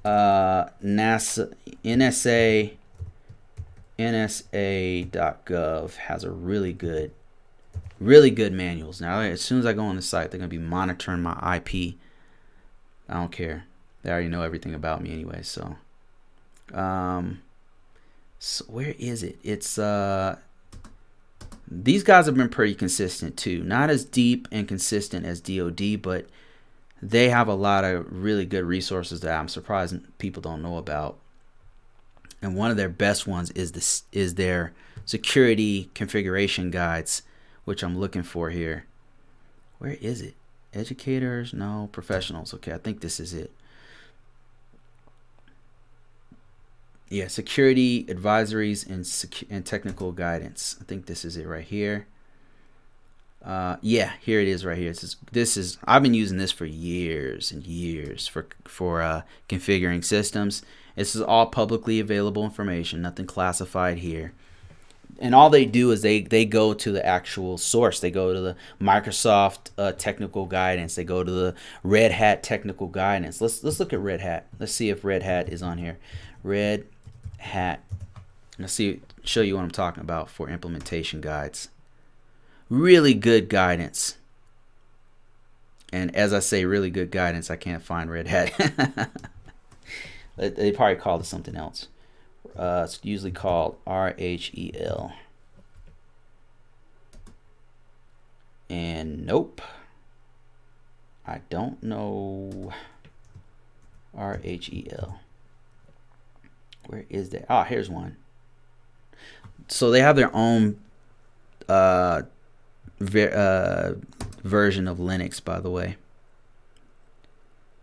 NSA.gov. Has a really good manuals. Now, as soon as I go on the site, they're going to be monitoring my IP. I don't care. They already know everything about me anyway. So, so where is it? It's these guys have been pretty consistent too. Not as deep and consistent as DoD, but they have a lot of really good resources that I'm surprised people don't know about. And one of their best ones is their security configuration guides, which I'm looking for here. Where is it? Educators? No. Professionals. Okay, I think this is it. Yeah, security advisories and technical guidance. I think this is it right here. Yeah, here it is right here. This is I've been using this for years and years for configuring systems. This is all publicly available information, nothing classified here. And all they do is they go to the actual source. They go to the Microsoft technical guidance. They go to the Red Hat technical guidance. Let's look at Red Hat. Let's see if Red Hat is on here. Red Hat. Let's show you what I'm talking about for implementation guides. Really good guidance. And as I say, really good guidance, I can't find Red Hat. They probably called it something else. It's usually called RHEL. And nope. I don't know RHEL. Where is that? Oh, here's one. So they have their own version of Linux, by the way.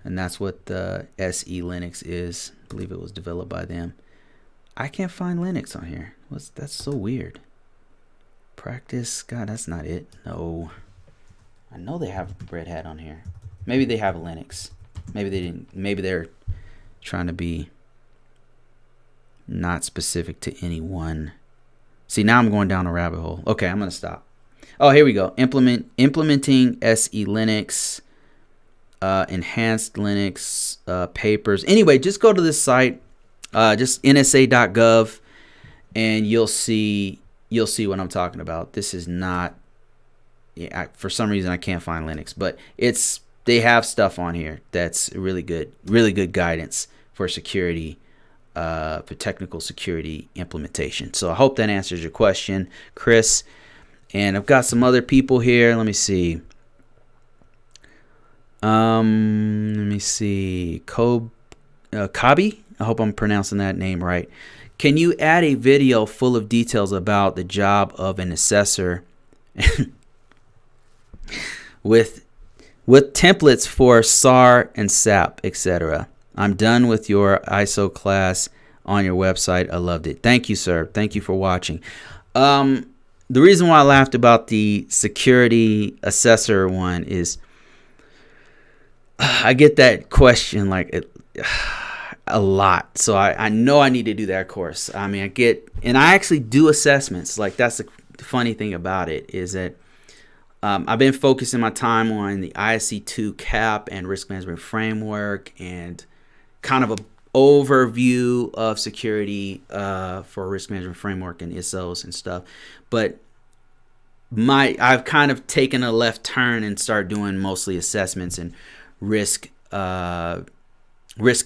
And that's what the SE Linux is. I believe it was developed by them. I can't find Linux on here. That's so weird. Practice. God, that's not it. No. I know they have Red Hat on here. Maybe they have Linux. Maybe they didn't. Maybe they're trying to be not specific to any one. See, now I'm going down a rabbit hole. Okay, I'm going to stop. Oh, here we go. Implementing SE Linux, enhanced Linux, papers. Anyway, just go to this site, just NSA.gov, and you'll see what I'm talking about. This is not for some reason I can't find Linux, but they have stuff on here that's really good guidance for security, for technical security implementation. So I hope that answers your question, Chris. And I've got some other people here. Let me see. Kabi. I hope I'm pronouncing that name right. Can you add a video full of details about the job of an assessor with templates for SAR and SAP, etc.? I'm done with your ISO class on your website. I loved it. Thank you, sir. Thank you for watching. The reason why I laughed about the security assessor one is I get that question like a lot. So I know I need to do that course. I mean, I actually do assessments. Like, that's the funny thing about it, is that I've been focusing my time on the ISC2 CAP and risk management framework and kind of an overview of security for risk management framework and ISSOs and stuff. But I've kind of taken a left turn and started doing mostly assessments and risk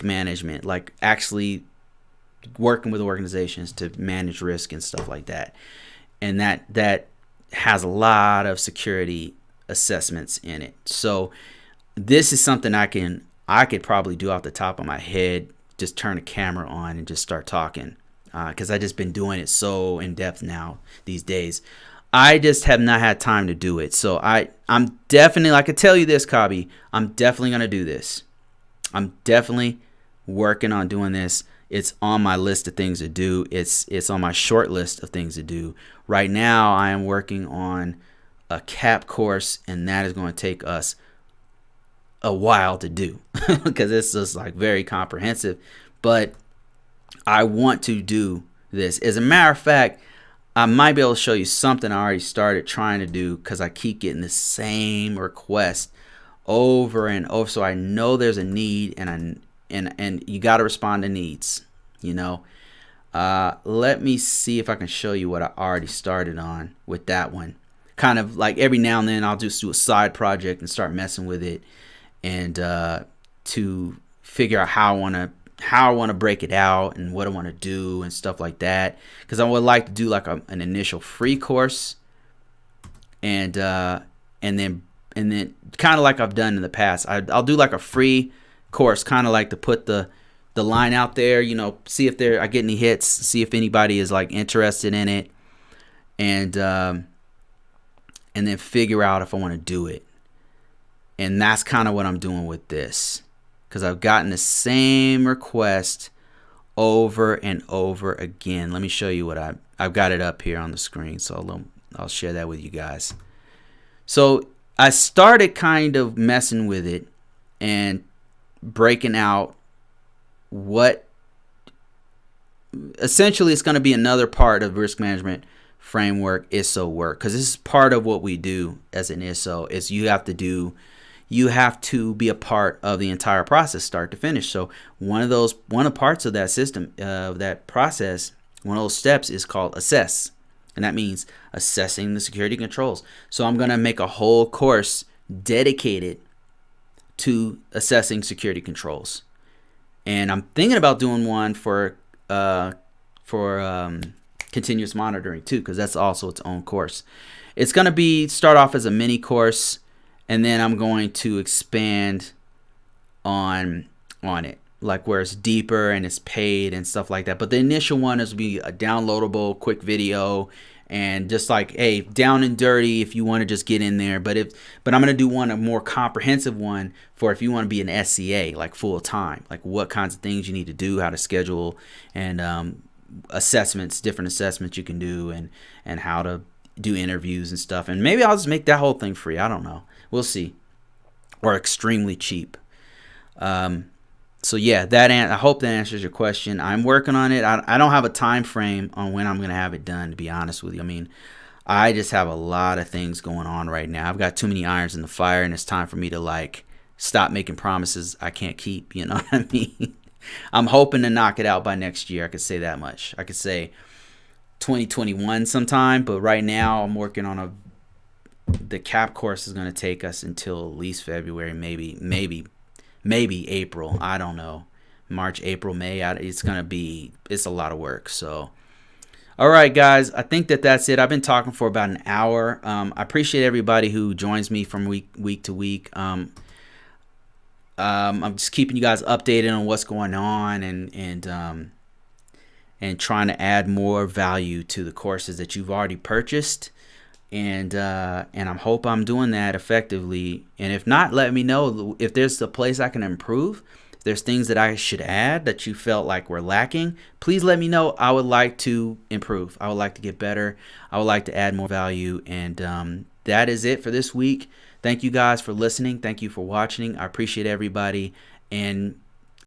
management, like actually working with organizations to manage risk and stuff like that. And that has a lot of security assessments in it. So this is something I could probably do off the top of my head, just turn the camera on and just start talking, because I just been doing it so in depth now these days. I just have not had time to do it. So I'm definitely, I could tell you this, Kabi, I'm definitely going to do this. I'm definitely working on doing this. It's on my list of things to do. It's on my short list of things to do. Right now, I am working on a CAP course, and that is going to take us a while to do because it's just like very comprehensive. But I want to do this. As a matter of fact, I might be able to show you something I already started trying to do, because I keep getting the same request over and over. So I know there's a need, and you got to respond to needs, you know. Let me see if I can show you what I already started on with that one. Kind of like every now and then I'll just do a side project and start messing with it, and to figure out how I want to break it out and what I want to do and stuff like that. Because I would like to do like an initial free course, and then kind of like I've done in the past, I'll do like a free course, kind of like to put the line out there, you know, see if I get any hits, see if anybody is like interested in it, and then figure out if I want to do it. And that's kind of what I'm doing with this, because I've gotten the same request over and over again. Let me show you what I've got it up here on the screen, so I'll share that with you guys. So I started kind of messing with it and breaking out what essentially it's going to be another part of risk management framework ISSO work, because this is part of what we do as an ISSO. Is you have to be a part of the entire process, start to finish. So one of the parts of that system, of that process, one of those steps is called assess, and that means assessing the security controls. So I'm going to make a whole course dedicated to assessing security controls, and I'm thinking about doing one for continuous monitoring too, because that's also its own course. It's going to start off as a mini course, and then I'm going to expand on it, like where it's deeper and it's paid and stuff like that. But the initial one is be a downloadable quick video, and just like, hey, down and dirty if you want to just get in there. But I'm going to do a more comprehensive one for if you want to be an SCA, like full time, like what kinds of things you need to do, how to schedule, and different assessments you can do, and how to do interviews and stuff. And maybe I'll just make that whole thing free. I don't know. We'll see. Or extremely cheap. So yeah, I hope that answers your question. I'm working on it. I don't have a time frame on when I'm going to have it done, to be honest with you. I mean, I just have a lot of things going on right now. I've got too many irons in the fire, and it's time for me to like stop making promises I can't keep. You know what I mean? I'm hoping to knock it out by next year. I could say that much. I could say 2021 sometime, but right now I'm working on the CAP course is going to take us until at least February, maybe April. I don't know. March, April, May. It's a lot of work. So, all right, guys, I think that's it. I've been talking for about an hour. I appreciate everybody who joins me from week to week. I'm just keeping you guys updated on what's going on and trying to add more value to the courses that you've already purchased. And I hope I'm doing that effectively. And if not, let me know if there's a place I can improve. If there's things that I should add that you felt like were lacking, please let me know. I would like to improve. I would like to get better. I would like to add more value. And that is it for this week. Thank you guys for listening. Thank you for watching. I appreciate everybody. And